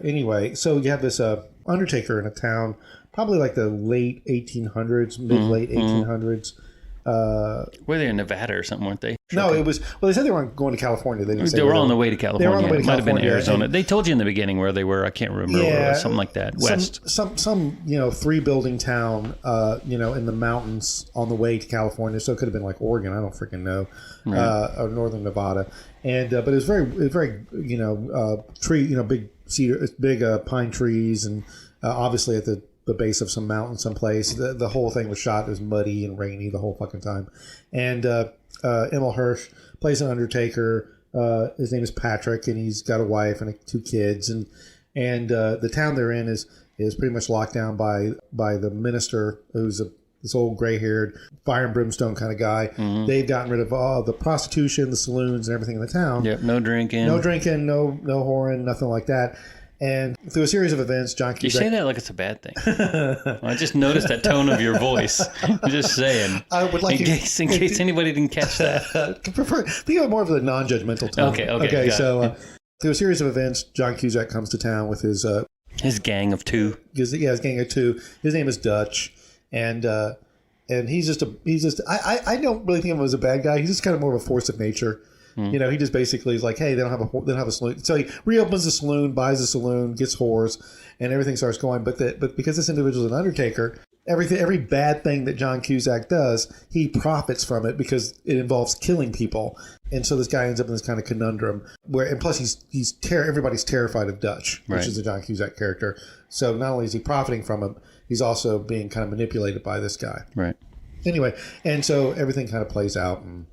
anyway. So you have this Undertaker in a town, probably like the late 1800s, mid-late 1800s. Were they in Nevada or something, weren't they? No, it was. Well, they said they weren't going to California. They didn't say They were on the way to California. They were on the way to It might have been California, Arizona. and- They told you in the beginning where they were. I can't remember. Yeah, Something like that. West. Some 3-building town, in the mountains on the way to California. So it could have been like Oregon. I don't freaking know, or northern Nevada. And but it was very, tree, big cedar, big pine trees, and obviously at the base of some mountain someplace. The whole thing was shot. It was muddy and rainy the whole fucking time. And Emil Hirsch plays an undertaker. His name is Patrick, and he's got a wife and 2 kids. And the town they're in is pretty much locked down by the minister, who's this old gray-haired fire and brimstone kind of guy. Mm-hmm. They've gotten rid of all the prostitution, the saloons, and everything in the town. Yep, no drinking, no whoring, nothing like that. And through a series of events, John Cusack... You say that like it's a bad thing. I just noticed that tone of your voice. I'm just saying. I would like in case anybody didn't catch that. Think of it more of a non-judgmental tone. Okay. So through a series of events, John Cusack comes to town with his gang of 2. His gang of 2. His name is Dutch, and he's just I don't really think of him as a bad guy. He's just kind of more of a force of nature. He just basically is like, hey, they don't have a saloon. So he reopens the saloon, buys a saloon, gets whores, and everything starts going. But because this individual is an undertaker, every bad thing that John Cusack does, he profits from it because it involves killing people. And so this guy ends up in this kind of conundrum and plus everybody's terrified of Dutch, which is the John Cusack character. So not only is he profiting from him, he's also being kind of manipulated by this guy. Right. Anyway, and so everything kind of plays out and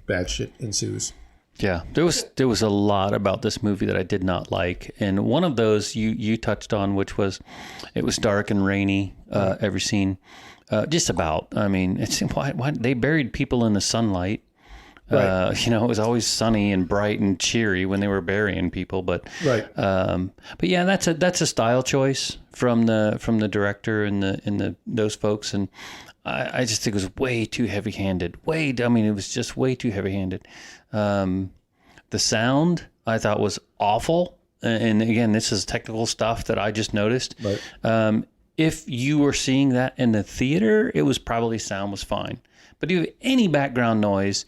bad shit ensues. Yeah, there was a lot about this movie that I did not like, and one of those you touched on, which was it was dark and rainy every scene, just about. I mean, it's why they buried people in the sunlight. Right. It was always sunny and bright and cheery when they were burying people, but yeah, that's a style choice from the director and those folks, and I just think it was way too heavy-handed. It was just way too heavy-handed. The sound I thought was awful, and again, this is technical stuff that I just noticed. Right. If you were seeing that in the theater, it was probably sound was fine, but if you have any background noise,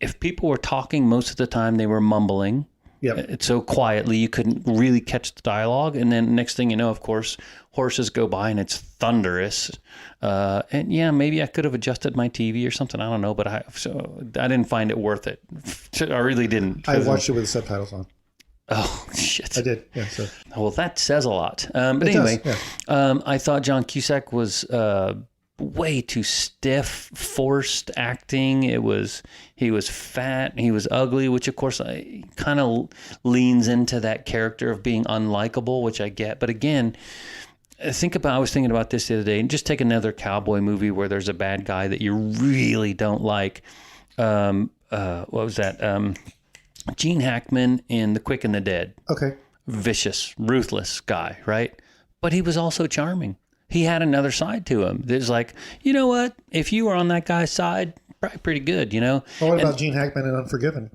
if people were talking most of the time, they were mumbling. Yep. So quietly you couldn't really catch the dialogue, and then next thing you know, of course, horses go by and it's thunderous. And yeah, maybe I could have adjusted my TV or something. I don't know, but I didn't find it worth it. I really didn't. I watched it with the subtitles on. Oh shit! I did. Yeah. So. Well, that says a lot. But anyway, I thought John Cusack was way too stiff, forced acting. He was fat, he was ugly, which of course kind of leans into that character of being unlikable, which I get. But again, I was thinking about this the other day, and just take another cowboy movie where there's a bad guy that you really don't like. What was that? Gene Hackman in The Quick and the Dead. Okay. Vicious, ruthless guy, right? But he was also charming. He had another side to him. There's like, you know what? If you were on that guy's side, probably pretty good, Well, what about Gene Hackman in Unforgiven?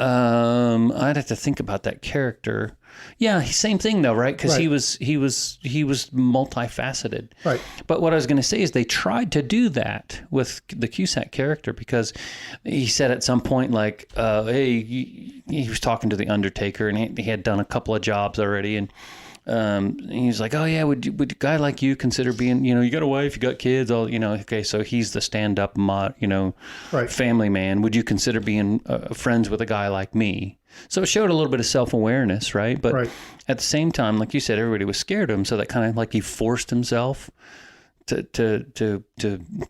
I'd have to think about that character. Yeah, same thing though, right? Because he was multifaceted. Right. But what I was going to say is they tried to do that with the Cusack character, because he said at some point like, "Hey," he was talking to the Undertaker, and he had done a couple of jobs already, and he's like, "Oh yeah, would a guy like you consider being, you got a wife, you got kids, all, okay, so he's the stand-up family man. Would you consider being friends with a guy like me?" So it showed a little bit of self-awareness, right? But at the same time, like you said, everybody was scared of him, so that kind of like he forced himself to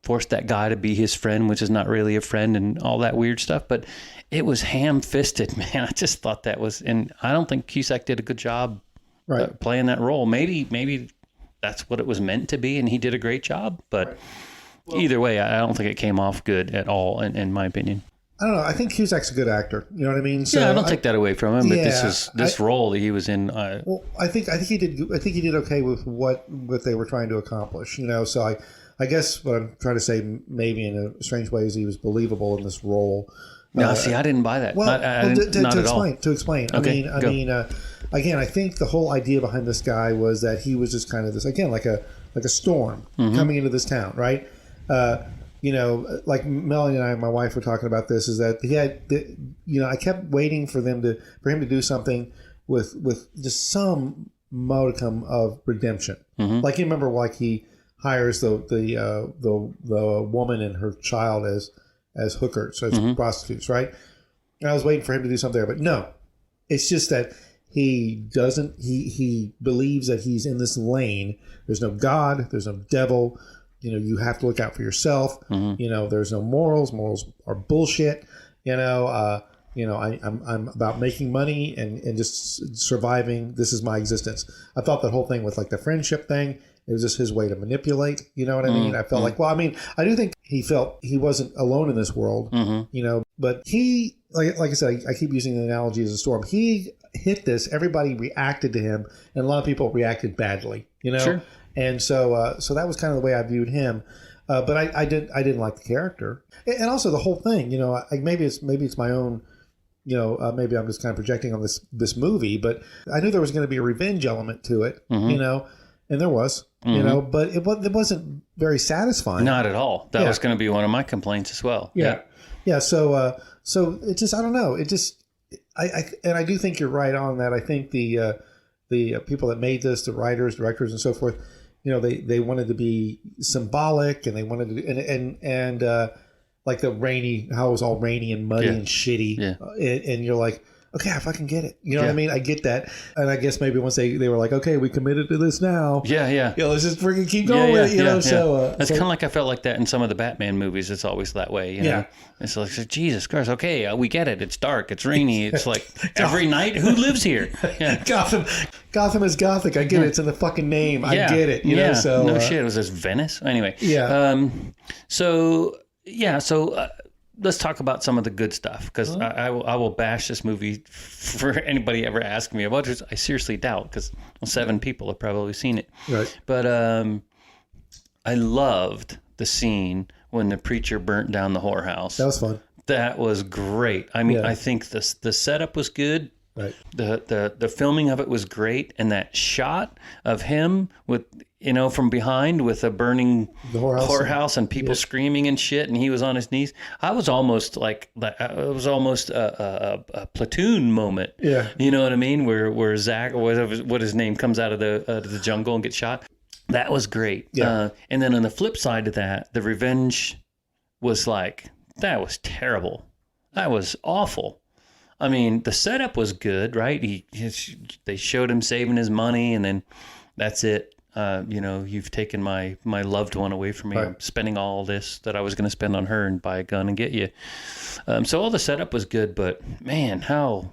force that guy to be his friend, which is not really a friend, and all that weird stuff. But it was ham-fisted, man. I just thought that was, and I don't think Cusack did a good job playing that role. Maybe that's what it was meant to be, and he did a great job. But either way, I don't think it came off good at all, in my opinion. I don't know. I think Cusack's a good actor. You know what I mean? So I don't take that away from him. But this role that he was in. I think he did. I think he did okay with what they were trying to accomplish. So I guess what I'm trying to say, maybe in a strange way, is he was believable in this role. No, see, I didn't buy that. Well, not at all. To explain. Okay, I mean, again, I think the whole idea behind this guy was that he was just kind of this, again, like a storm coming into this town, right? like Melanie and I, my wife, were talking about this, is that he had, I kept waiting for him to do something with just some modicum of redemption. Mm-hmm. Like, you remember, like, he hires the woman and her child as hookers, as Mm-hmm. prostitutes, right? And I was waiting for him to do something there, but no, it's just that he doesn't. He believes that he's in this lane. There's no God. There's no devil. You have to look out for yourself. Mm-hmm. There's no morals. Morals are bullshit. I'm about making money and just surviving. This is my existence. I thought that whole thing with like the friendship thing, it was just his way to manipulate. You know what I mean? I felt like, I do think he felt he wasn't alone in this world, but he, like I said, I keep using the analogy as a storm. He hit this, everybody reacted to him, and a lot of people reacted badly, Sure. And so that was kind of the way I viewed him. But I didn't like the character, and also the whole thing. Maybe it's my own. Maybe I'm just kind of projecting on this movie, but I knew there was going to be a revenge element to it. And there was. But it wasn't very satisfying. Not at all. That was going to be one of my complaints as well. Yeah. So it just, I don't know. It just, I do think you're right on that. I think the people that made this, the writers, directors, and so forth, they wanted to be symbolic, and they wanted to, and like how it was all rainy and muddy and shitty. Yeah. And you're like, okay, I fucking get it. You know what I mean? I get that. And I guess maybe once they were like, okay, we committed to this now. Yeah. Let's just freaking keep going with it, So it's kind of like I felt like that in some of the Batman movies. It's always that way, Yeah. It's like, Jesus Christ, okay, we get it. It's dark, it's rainy. It's like every night, who lives here? Yeah. Gotham is gothic. I get it. It's in the fucking name. I get it. You know, so no shit. Was this Venice? Anyway. Yeah. So let's talk about some of the good stuff, because I will bash this movie for anybody ever ask me about it. I seriously doubt, because 7 people have probably seen it. Right. But I loved the scene when the preacher burnt down the whorehouse. That was fun. That was great. I mean, I think the setup was good. Right. The filming of it was great, and that shot of him with from behind with a burning whorehouse and people screaming and shit, and he was on his knees. I was almost like it was almost a Platoon moment. Yeah. You know what I mean? Where Zach, or what his name, comes out of the jungle and gets shot. That was great. Yeah. And then on the flip side of that, the revenge was like, that was terrible. That was awful. I mean, the setup was good, right? They showed him saving his money, and then that's it. You've taken my loved one away from me. Right. I'm spending all this that I was going to spend on her and buy a gun and get you. So all the setup was good, but man, how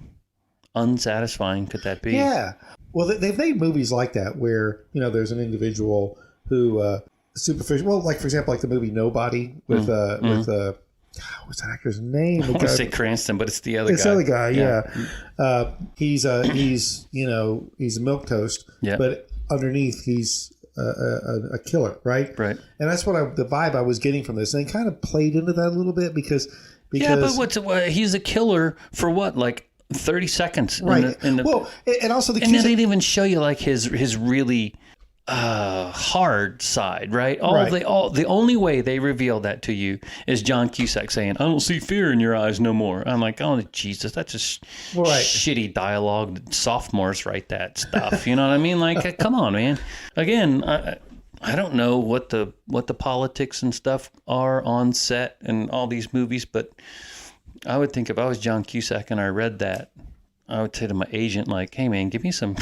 unsatisfying could that be? Yeah. Well, they've made movies like that where, there's an individual who superficial. Well, like, for example, like the movie Nobody with what's that actor's name? I want to say Cranston, but it's the other guy. It's the other guy, yeah. He's milquetoast, but underneath he's a killer, right? Right. And that's what the vibe I was getting from this, and it kind of played into that a little bit because but he's a killer for what, like 30 seconds, right? And also and they didn't even show you like his really hard side, right? The only way they reveal that to you is John Cusack saying, "I don't see fear in your eyes no more." I'm like, oh Jesus, that's just shitty dialogue. Sophomores write that stuff. You know what I mean? Like, come on, man. Again, I don't know what the politics and stuff are on set and all these movies, but I would think if I was John Cusack and I read that, I would say to my agent, like, "Hey, man, give me some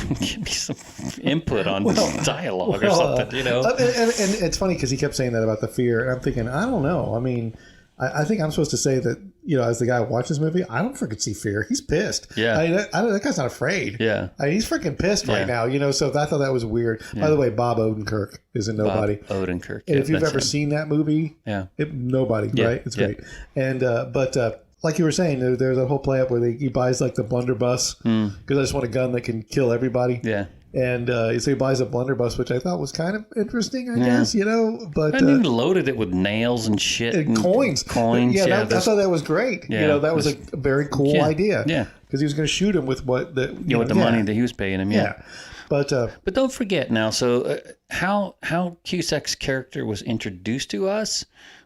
input on dialogue or something." And it's funny because he kept saying that about the fear, and I'm thinking, I don't know. I mean, I think I'm supposed to say that, as the guy who watches this movie, I don't freaking see fear. He's pissed. Yeah, that guy's not afraid. Yeah, he's freaking pissed right now. So I thought that was weird. Yeah. By the way, Bob Odenkirk is in Nobody. Bob Odenkirk. And if you've ever seen that movie, Nobody, right? It's great. And but. Like you were saying, there's a whole play up where he buys like the blunderbuss because I just want a gun that can kill everybody. Yeah. And so he buys a blunderbuss, which I thought was kind of interesting, I guess, But and he loaded it with nails and shit. And coins. Yeah, I thought that was great. Yeah, that was a very cool idea. Yeah. Because he was going to shoot him with what the money that he was paying him. Yeah. But don't forget now, so how Cusack's character was introduced to us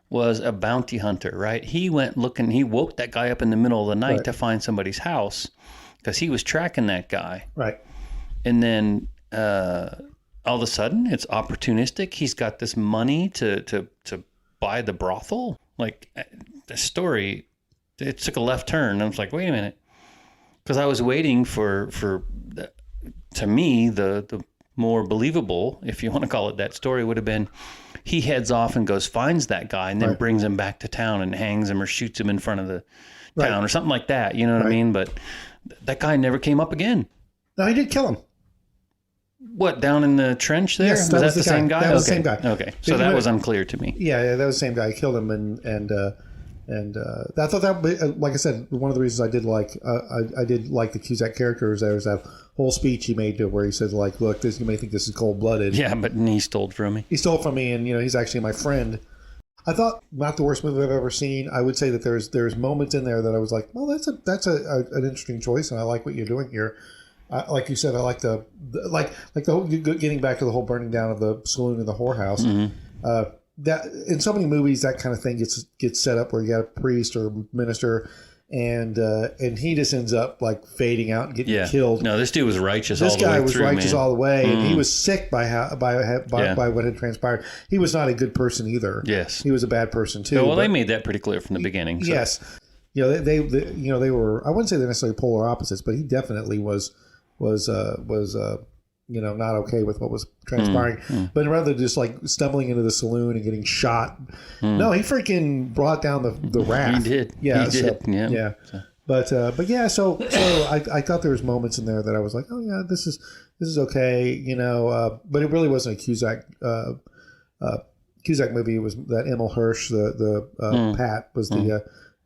was a bounty hunter, right? He went looking, he woke that guy up in the middle of the night Right. to find somebody's house because he was tracking that guy. Right. And then all of a sudden, it's opportunistic. He's got this money to buy the brothel. Like, the story, it took a left turn. I was like, wait a minute. Because I was waiting for to me, the more believable, if you want to call it that, story would have been he heads off and goes, finds that guy, and then Right. brings him back to town and hangs him or shoots him in front of the Right. town or something like that. You know what I Right. mean? But that guy never came up again. No, he did kill him. What, down in the trench there? Yes, was that the guy. same guy? That was okay. the same guy. Okay. So that was unclear to me. Yeah, that was the same guy. He killed him, and I thought that, like I said, one of the reasons I did like the Cusack character is there was that whole speech he made to where he said, like, look, this, you may think this is cold blooded. Yeah, but he stole from me. He stole from me, and he's actually my friend. I thought not the worst movie I've ever seen. I would say that there's moments in there that I was like, well, that's an interesting choice, and I like what you're doing here. Like you said, I like the whole, getting back to the whole burning down of the saloon and the whorehouse. Mm-hmm. That in so many movies, that kind of thing gets set up where you got a priest or minister, and he just ends up like fading out and getting killed. No, this dude was righteous. This all the way guy was through, righteous man. all the way, and he was sick by what had transpired. He was not a good person either. Yes, he was a bad person too. Well, they made that pretty clear from the beginning. So. Yes, they were. I wouldn't say they're necessarily polar opposites, but he definitely was not okay with what was transpiring. But rather than just like stumbling into the saloon and getting shot, no, he freaking brought down the wrath. He did. Yeah, he did. Yeah. So. But yeah, so I thought there was moments in there that I was like, oh yeah, this is okay, but it really wasn't a Cusack movie. It was that Emil Hirsch, the Pat was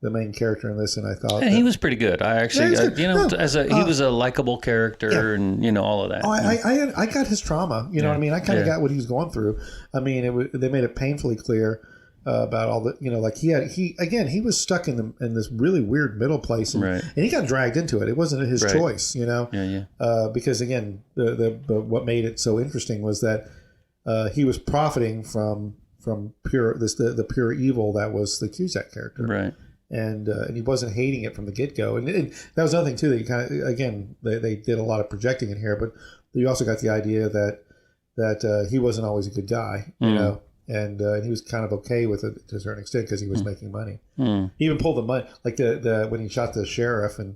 the main character in this, and I thought he was pretty good. I actually, he was a likable character, and all of that. Oh, I got his trauma. You know what I mean? I kind of got what he was going through. I mean, they made it painfully clear about all the, like he was stuck in this really weird middle place, and he got dragged into it. It wasn't his choice, because again, the what made it so interesting was that he was profiting from the pure evil that was the Cusack character, right. And he wasn't hating it from the get-go. And that was another thing, too, that you kind of, again, they did a lot of projecting in here, but you also got the idea that he wasn't always a good guy, and he was kind of okay with it to a certain extent because he was making money. He even pulled the money, like when he shot the sheriff and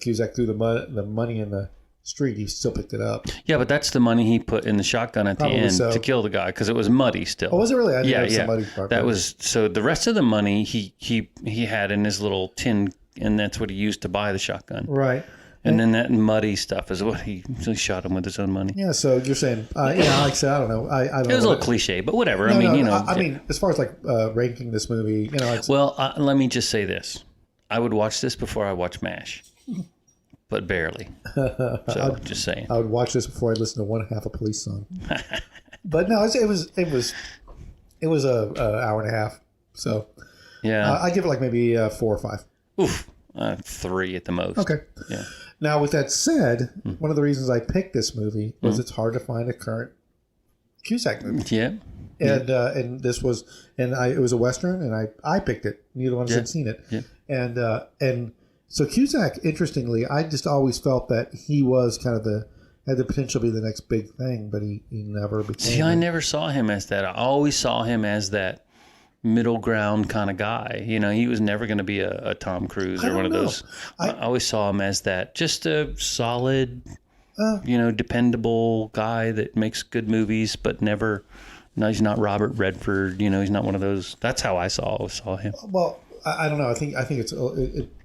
Cusack threw the money in the street, he still picked it up. Yeah, but that's the money he put in the shotgun at Probably the end so. to kill the guy because it was muddy still. Oh, was it really? I didn't yeah, notice yeah. the muddy part. That was so. The rest of the money he had in his little tin, and that's what he used to buy the shotgun. Right. And then that muddy stuff is what he shot him with his own money. Yeah. So you're saying, like I said, I don't know. I don't. It was a know little cliche, but whatever. No, I mean, I mean, as far as like ranking this movie, it's, well, let me just say this: I would watch this before I watch MASH. But barely. So just saying. I would watch this before I'd listen to one half a Police song. But no, it was a hour and a half. So yeah, I give it like maybe 4 or 5. Oof, 3 at the most. Okay. Yeah. Now with that said, one of the reasons I picked this movie was it's hard to find a current Cusack movie. Yeah. And this was, it was a Western, and I picked it. Neither one of us had seen it. Yeah. And so Cusack, interestingly, I just always felt that he was kind of had the potential to be the next big thing, but he never became. See, I never saw him as that. I always saw him as that middle ground kind of guy. He was never going to be a Tom Cruise or one of those. I always saw him as that, just a solid, dependable guy that makes good movies, but never. No, he's not Robert Redford. He's not one of those. That's how I saw him. Well, I don't know. I think it's.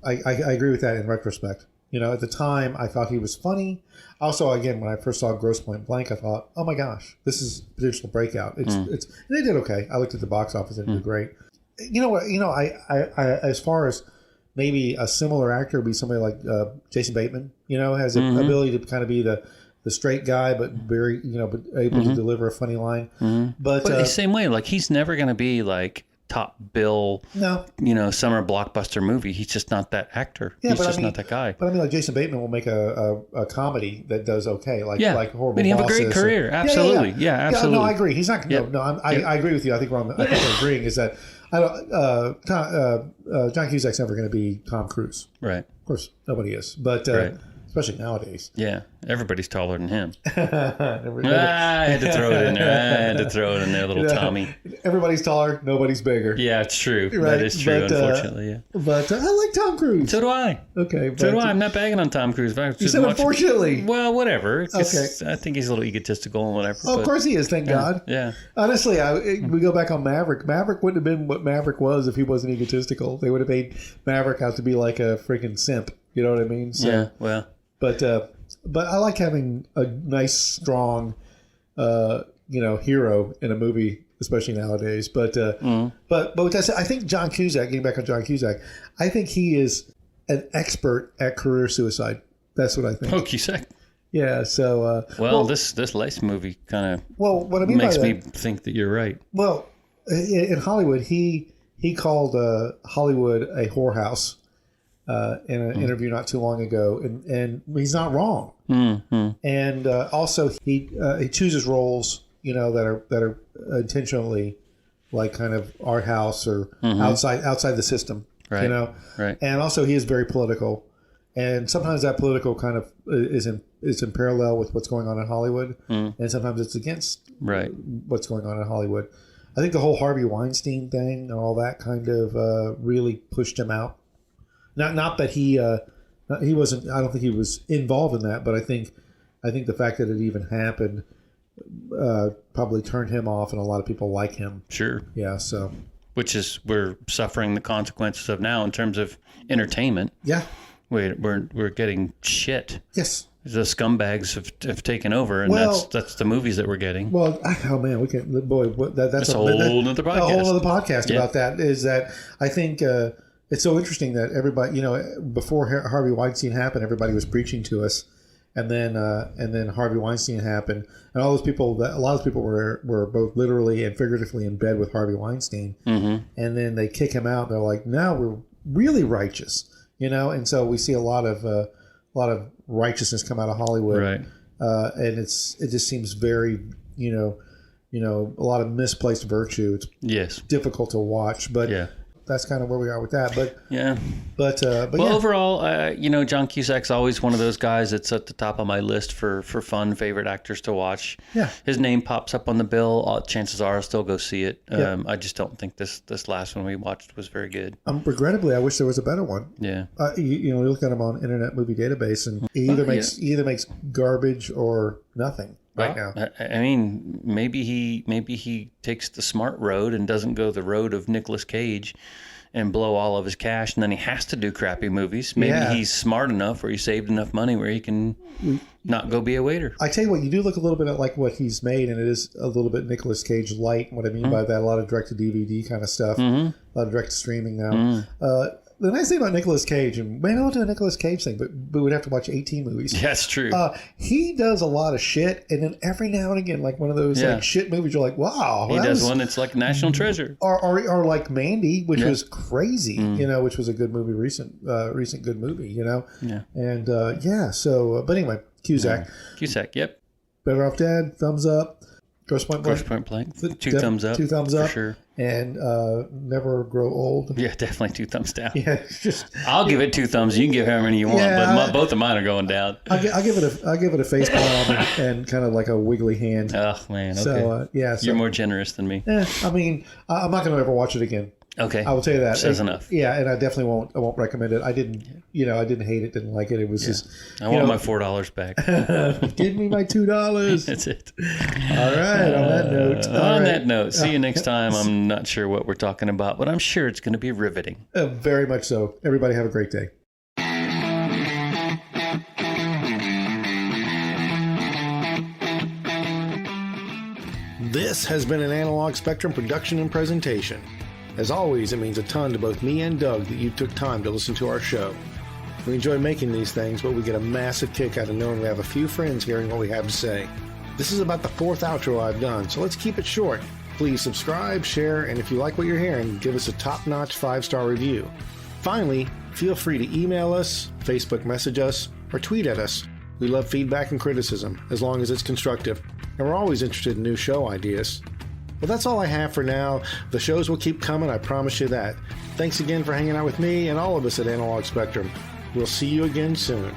I agree with that in retrospect. At the time, I thought he was funny. Also, again, when I first saw Grosse Pointe Blank, I thought, "Oh my gosh, this is potential breakout." It's and they did okay. I looked at the box office and it did great. You know what? I as far as maybe a similar actor would be somebody like Jason Bateman. Has the ability to kind of be the straight guy, but very but able to deliver a funny line. But the same way, like he's never going to be like top bill, summer blockbuster movie. He's just not that actor. Yeah, He's just not that guy. But I mean, like Jason Bateman will make a comedy that does okay, like Horrible But he have a Bosses great career. Absolutely. Yeah, absolutely. No, I agree. He's not. I agree with you. I think we're agreeing is that John Cusack's never going to be Tom Cruise. Right. Of course, nobody is. But especially nowadays. Yeah, everybody's taller than him. I I had to throw it in there. Little Tommy. Everybody's taller, nobody's bigger. Yeah, it's true. Right? That is true, unfortunately. Yeah. But I like Tom Cruise. So do I. Okay. So do I. I'm not bagging on Tom Cruise. You said unfortunately. Well, whatever. Okay. I think he's a little egotistical and whatever. Oh, of course he is. Thank God. Yeah. Honestly, we go back on Maverick. Maverick wouldn't have been what Maverick was if he wasn't egotistical. They would have made Maverick out to be like a freaking simp. You know what I mean? So, yeah. Well. But I like having a nice, strong, hero in a movie, especially nowadays. But with that said, I think John Cusack. Getting back on John Cusack, I think he is an expert at career suicide. That's what I think. Oh, Cusack. Yeah. So. This Lace movie kind of. Well, what I mean makes by me think that you're right. Well, in Hollywood, he called Hollywood a whorehouse. In an interview not too long ago, and he's not wrong. Mm-hmm. And also, he chooses roles, that are intentionally like kind of art house or outside the system, right. Right. And also, he is very political, and sometimes that political kind of is in parallel with what's going on in Hollywood, and sometimes it's against what's going on in Hollywood. I think the whole Harvey Weinstein thing and all that kind of really pushed him out. Not that he wasn't. I don't think he was involved in that, but I think the fact that it even happened probably turned him off, and a lot of people like him. Sure. Yeah. So. Which is we're suffering the consequences of now in terms of entertainment. Yeah. We're getting shit. Yes. The scumbags have taken over, and that's the movies that we're getting. Well, oh man, we can. Boy, that's a whole other podcast. A whole other podcast about that. Is that I think. It's so interesting that everybody, before Harvey Weinstein happened, everybody was preaching to us, and then Harvey Weinstein happened, and a lot of people were both literally and figuratively in bed with Harvey Weinstein, and then they kick him out. And they're like, now we're really righteous, and so we see a lot of righteousness come out of Hollywood, right? And it just seems very, a lot of misplaced virtue. It's difficult to watch, but that's kind of where we are with that. But overall, John Cusack's always one of those guys that's at the top of my list for fun favorite actors to watch. Yeah, his name pops up on the bill. Chances are I'll still go see it. I just don't think this last one we watched was very good. Regrettably, I wish there was a better one. Yeah, you look at him on Internet Movie Database, and he either makes garbage or nothing. Right now, I mean, maybe he takes the smart road and doesn't go the road of Nicolas Cage and blow all of his cash, and then he has to do crappy movies. Maybe he's smart enough, or he saved enough money where he can not go be a waiter. I tell you what, you do look a little bit at like what he's made, and it is a little bit Nicolas Cage light. What I mean by that, a lot of direct to DVD kind of stuff, a lot of direct to streaming now. The nice thing about Nicolas Cage, and maybe I'll do a Nicolas Cage thing, but we'd have to watch 18 movies. Yeah, that's true. He does a lot of shit, and then every now and again, like one of those like shit movies, you're like, wow. He does one that's like National Treasure. Or like Mandy, which was crazy, which was a good movie, recent good movie, Yeah. And but anyway, Cusack. Cusack, yep. Better Off Dead, thumbs up. Grosse Pointe Blank. Two thumbs up. 2 thumbs up. For sure. And Never Grow Old. Yeah, definitely 2 thumbs down. Yeah, I'll give it 2 thumbs. You can give how many you want, but both of mine are going down. I'll give it a face palm and kind of like a wiggly hand. Oh man, okay. So you're more generous than me. I mean, I'm not going to ever watch it again. Okay, I will tell you that. Says enough. Yeah, and I definitely won't. I won't recommend it. I didn't hate it. Didn't like it. It was just. I want my $4 back. Give me my $2. That's it. All right. On that note. That note. See you next time. I'm not sure what we're talking about, but I'm sure it's going to be riveting. Very much so. Everybody have a great day. This has been an Analog Spectrum production and presentation. As always, it means a ton to both me and Doug that you took time to listen to our show. We enjoy making these things, but we get a massive kick out of knowing we have a few friends hearing what we have to say. This is about the 4th outro I've done, so let's keep it short. Please subscribe, share, and if you like what you're hearing, give us a top-notch 5-star review. Finally, feel free to email us, Facebook message us, or tweet at us. We love feedback and criticism, as long as it's constructive, and we're always interested in new show ideas. Well, that's all I have for now. The shows will keep coming, I promise you that. Thanks again for hanging out with me and all of us at Analog Spectrum. We'll see you again soon.